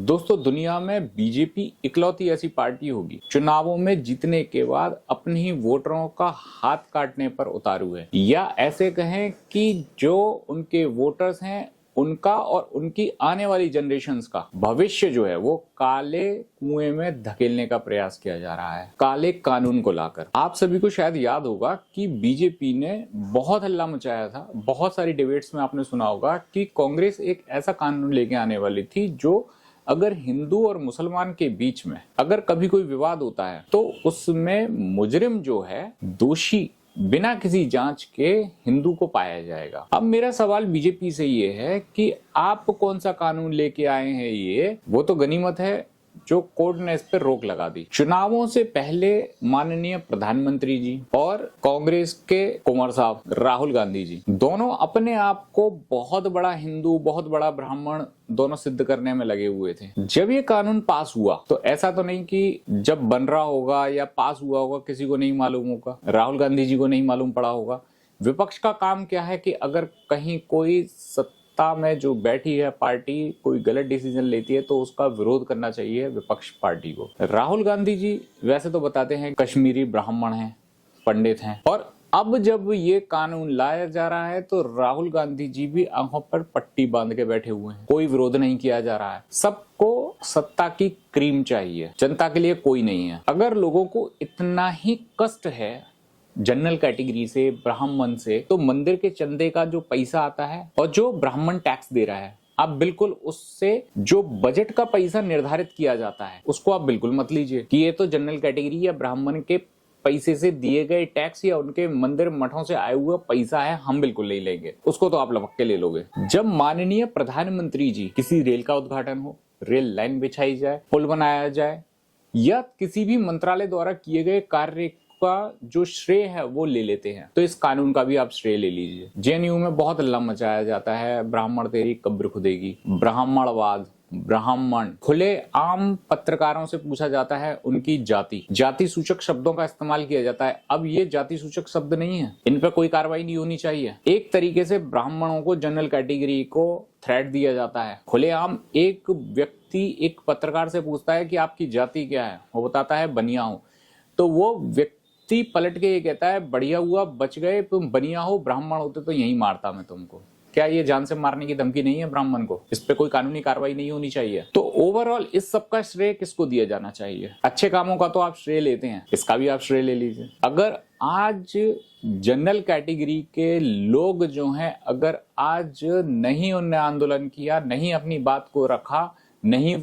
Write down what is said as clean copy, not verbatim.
दोस्तों, दुनिया में बीजेपी इकलौती ऐसी पार्टी होगी चुनावों में जीतने के बाद अपने ही वोटरों का हाथ काटने पर उतारू है, या ऐसे कहें कि जो उनके वोटर्स हैं उनका और उनकी आने वाली जनरेशन्स का भविष्य जो है वो काले कुएं में धकेलने का प्रयास किया जा रहा है, काले कानून को लाकर। आप सभी को शायद याद होगा कि बीजेपी ने बहुत हल्ला मचाया था, बहुत सारी डिबेट्स में आपने सुना होगा कि कांग्रेस एक ऐसा कानून लेके आने वाली थी जो अगर हिंदू और मुसलमान के बीच में अगर कभी कोई विवाद होता है तो उसमें मुजरिम जो है, दोषी बिना किसी जांच के हिंदू को पाया जाएगा। अब मेरा सवाल बीजेपी से ये है कि आप कौन सा कानून लेके आए हैं, ये वो तो गनीमत है जो कोर्ट ने इस पर रोक लगा दी। चुनावों से पहले माननीय प्रधानमंत्री जी और कांग्रेस के कुंवर साहब राहुल गांधी जी दोनों अपने आप को बहुत बड़ा हिंदू, बहुत बड़ा ब्राह्मण दोनों सिद्ध करने में लगे हुए थे। जब ये कानून पास हुआ तो ऐसा तो नहीं कि जब बन रहा होगा या पास हुआ होगा किसी को नहीं मालूम होगा, राहुल गांधी जी को नहीं मालूम पड़ा होगा। विपक्ष का काम क्या है कि अगर कहीं कोई सत्ता में जो बैठी है पार्टी कोई गलत डिसीजन लेती है तो उसका विरोध करना चाहिए विपक्ष पार्टी को। राहुल गांधी जी वैसे तो बताते हैं कश्मीरी ब्राह्मण हैं, पंडित हैं, और अब जब ये कानून लाया जा रहा है तो राहुल गांधी जी भी आंखों पर पट्टी बांध के बैठे हुए हैं। कोई विरोध नहीं किया जा रहा है। सबको सत्ता की क्रीम चाहिए, जनता के लिए कोई नहीं है। अगर लोगों को इतना ही कष्ट है जनरल कैटेगरी से, ब्राह्मण से, तो मंदिर के चंदे का जो पैसा आता है और जो ब्राह्मण टैक्स दे रहा है, आप बिल्कुल उससे जो बजट का पैसा निर्धारित किया जाता है उसको आप बिल्कुल मत लीजिए कि ये तो जनरल कैटेगरी या ब्राह्मण के पैसे से दिए गए टैक्स या उनके मंदिर मठों से आए हुआ पैसा है, हम बिल्कुल नहीं लेंगे, उसको तो आप लपक के ले लोगे। जब माननीय प्रधानमंत्री जी किसी रेल का उद्घाटन हो, रेल लाइन बिछाई जाए, पुल बनाया जाए, या किसी भी मंत्रालय द्वारा किए गए कार्य का जो श्रेय है वो ले लेते हैं, तो इस कानून का भी आप श्रेय ले लीजिए। जेएनयू में बहुत हल्ला मचाया जाता है, ब्राह्मण तेरी कब्र खुदेगी, ब्राह्मणवाद, ब्राह्मण। खुले आम पत्रकारों से पूछा जाता है उनकी जाति सूचक शब्दों का इस्तेमाल किया जाता है। अब ये जाति सूचक शब्द नहीं है, इन पर कोई कार्रवाई नहीं होनी चाहिए। एक तरीके से ब्राह्मणों को, जनरल कैटेगरी को थ्रेट दिया जाता है। खुलेआम एक व्यक्ति एक पत्रकार से पूछता है कि आपकी जाति क्या है, वो बताता है बनिया हूं, तो वो व्यक्ति पलट के ये कहता है बढ़िया हुआ बच गए, तुम बनिया हो, ब्राह्मण होते तो यही मारता मैं तुमको। क्या ये जान से मारने की धमकी नहीं है ब्राह्मण को? इस पे कोई कानूनी कार्रवाई नहीं होनी चाहिए। तो ओवरऑल इस सब का श्रेय किसको दिया जाना चाहिए? अच्छे कामों का तो आप श्रेय लेते हैं, इसका भी आप श्रेय ले लीजिए। अगर आज जनरल कैटेगरी के लोग जो हैं, अगर आज नहीं उनने आंदोलन किया, नहीं अपनी बात को रखा, नहीं